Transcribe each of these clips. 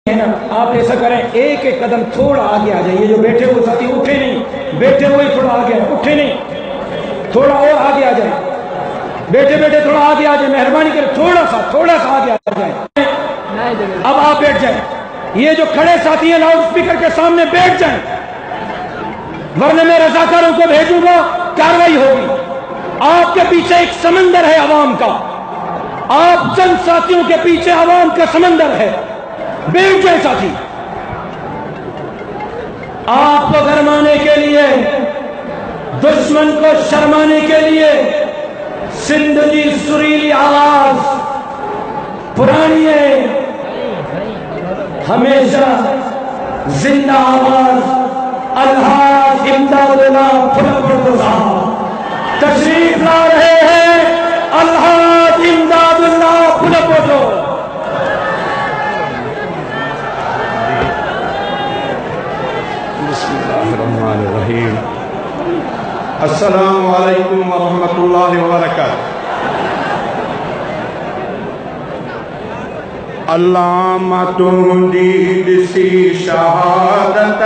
है ना, आप ऐसा करें, एक एक कदम थोड़ा आगे आ जाइए। जो बैठे हुए साथी उठे नहीं, बैठे हुए थोड़ा आगे आए, उठे नहीं, थोड़ा और आगे आ जाए, बैठे बैठे थोड़ा आगे आ जाए, मेहरबानी करें, थोड़ा सा आगे आ जाए। अब आप बैठ जाए। ये जो खड़े साथी हैं लाउड स्पीकर के सामने बैठ जाए, वरना मैं रजाकारों को भेजूंगा, कार्रवाई होगी। आपके पीछे एक समंदर है अवाम का, आप चंद साथियों के पीछे अवाम का समंदर है। बैठ जाए साथी। आपको गरमाने के लिए, दुश्मन को शर्माने के लिए सिंध की सुरीली आवाज पुरानी है, हमेशा जिंदा आवाज الحاج इमदादुल्लाह फुलपोटो साहब तशरीफ ला रहे हैं। الحاج इमदादुल्लाह फुलपोटो। बिस्मिल्लाहिर्रहमानिर्रहीम। अस्सलामु अलैकुम वरहमतुल्लाहि वबरकातुहू। अल्लामा तुंदी दिसी शहादत,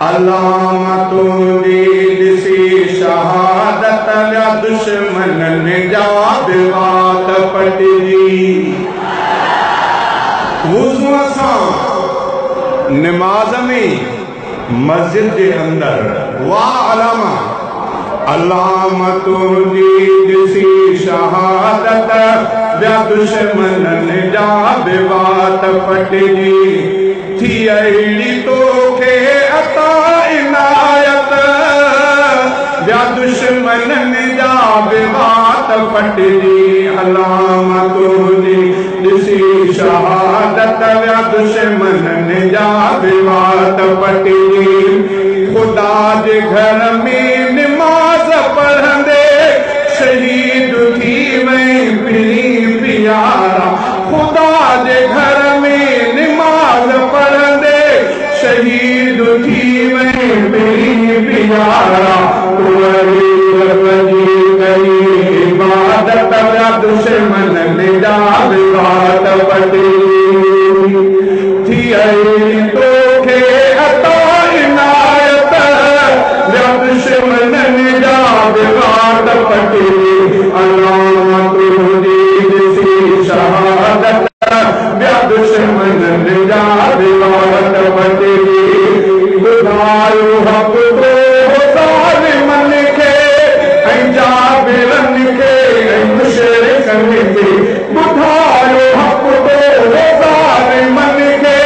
अल्लामा तुंदी दिसी शहादत, या दुश्मनन जा बिवात पटजी। वुज़ू सां नमाज में मस्जिद के अंदर वाह अलामा, अल्लामा तुंदी दिसी शहादत, या दुश्मनन जा बिवात पटजी। थी अहिड़ी तोखे अता इनायत, या दुश्मनन जा बिवात पटजी। अल्लामा तुंदी दिसी शहादत, या दुश्मनन जा बिवात पटजी। खुदा जे घर में नमाज पढ़ंदे शहीद थी वही पिरी प्यारा। खुदा जे घर में नमाज पढ़ंदे शहीद थी वही पिरी प्यारा। तुम्हारी रबजी गई इबादत, या दुश्मनन जा बिवात पटजी। थी आई तोखे अता इनायत, या दुश्मनन जा बिवात पटजी। अल्लामा तुंदी दिसी शहादत, या दुश्मनन जा बिवात पटजी। ॿुधायो हक़ तो ज़ालिमन खे, ऐं जाबिरन खे, ऐं मुशरिकन खे। ॿुधायो हक़ तो ज़ालिमन खे,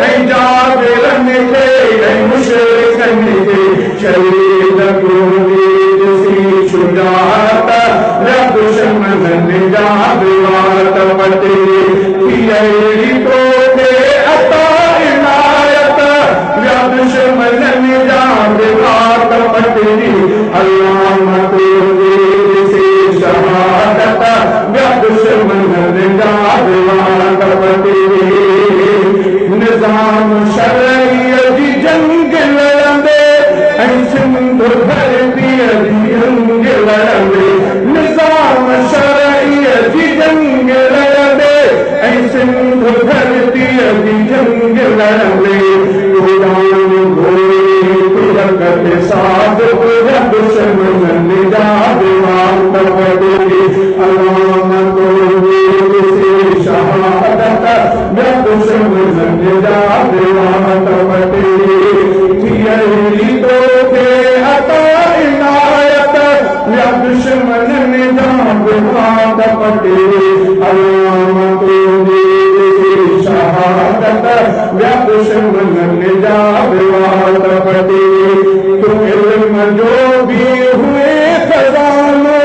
ऐं जाबिरन खे, ऐं मुशरिकन खे। शहीद तुंदी दिसी शुजाअत, या दुश्मनन जा बिवात पटजी। थी अहिड़ी तोखे अता इनायत, या दुश्मनन जा बिवात पटजी। अल्लामा तुंदी दिसी शहादत, या दुश्मनन जा बिवात पटजी। निज़ाम शरईअ जी जंग लड़ंदे, ऐं सिंध धरतीअ जी जंग लड़ंदे। निज़ाम शरईअ जी जंग लड़ंदे, ऐं सिंध धरतीअ जी जंग लड़ंदे। क़ुरान घोड़े तिलक ते साध, या दुश्मनन जा बिवात पटजी। अल्लामा तुंदी दिसी शहादत, या दुश्मनन जा बिवात पटजी। थी अहिड़ी तोखे अता इनायत, या दुश्मनन जा बिवात पटजी। अल्लामा तुंदी दिसी शहादत, या दुश्मनन जा बिवात पटजी। तुम इल्म जो भी हुए खजानो,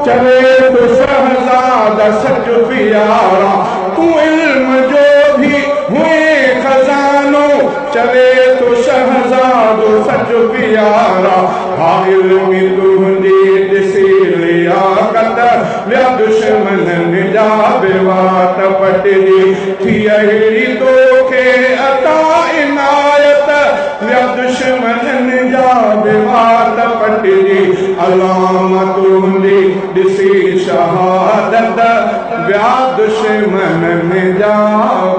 चले तो शहजादा सच प्यारा। तू इल्म जो भी हुए खजानो, चले तो शहजादो सच प्यारा। हा इल्म तुंदी दिसी लियाकत, या दुश्मनन जा बिवात पटजी। थी अहिड़ी तोखे अता इनायत, या दुश्मनन जा बिवात पटजी। अल्लामा तुंदी दिसी शहादत, بیا دشمنن جا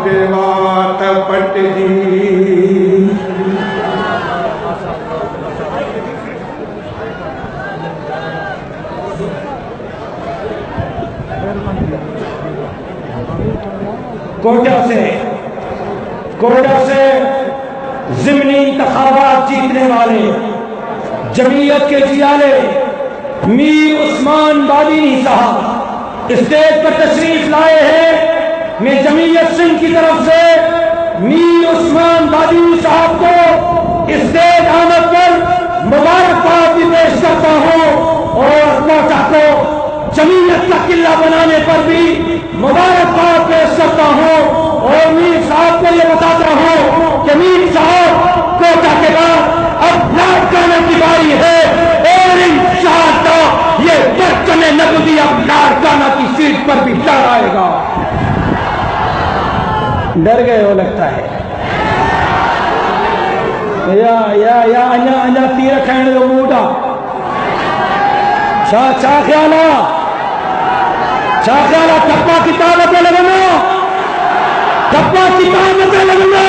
بیوات پٹجی کوئٹہ سے ضمنی انتخابات جیتنے والے جمعیت کے جیالے میر عثمان بادینی صاحب اسٹیج پر تشریف لائے ہیں۔ میں جمعیت سندھ کی طرف سے میر عثمان بادینی صاحب کو اسٹیج آمد پر مبارکباد بھی پیش کرتا ہوں اور کوئٹہ کو جمعیت کا قلعہ بنانے پر بھی مبارکباد پیش کرتا ہوں اور میر صاحب کو یہ بتاتا ہوں کہ میر صاحب کوئٹہ کے بعد اب لاڑکانہ کی باری ہے اور انشاءاللہ یہ برچم نبوی اب لاڑکانہ کی سیٹ پر بھی لہرائے گا۔ ڈر گئے ہو لگتا ہے یا انیا تیر کھائنے دو موڈا چاہ خیالہ کپا کتابتیں لگنا کپا کتابتیں لگنا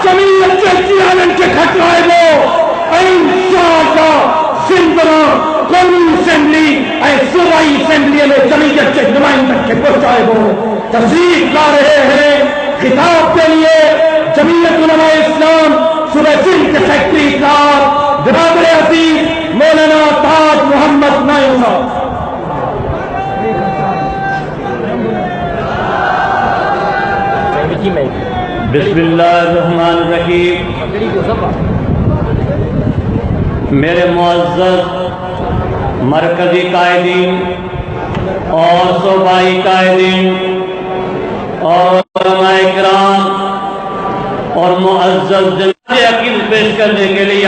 جمعیت کے چیالن کے کھٹرائے وہ انشاءاللہ سندرہ قومی اسمبلی اے صوبائی اسمبلی میں جمعیت کے نمائندہ کے پہنچائے وہ تشریف لا رہے ہیں خطاب کے لیے جمعیت علماء اسلام صوبہ سندھ کے سیکرٹری اطلاعات جناب عزیز مولانا تاج محمد نائم صاحب۔ بسم اللہ الرحمن الرحیم۔ میرے معزز مرکزی قائدین اور صوبائی قائدین اور علماء کرام اور معزز جناب عقیل پیش کرنے کے لیے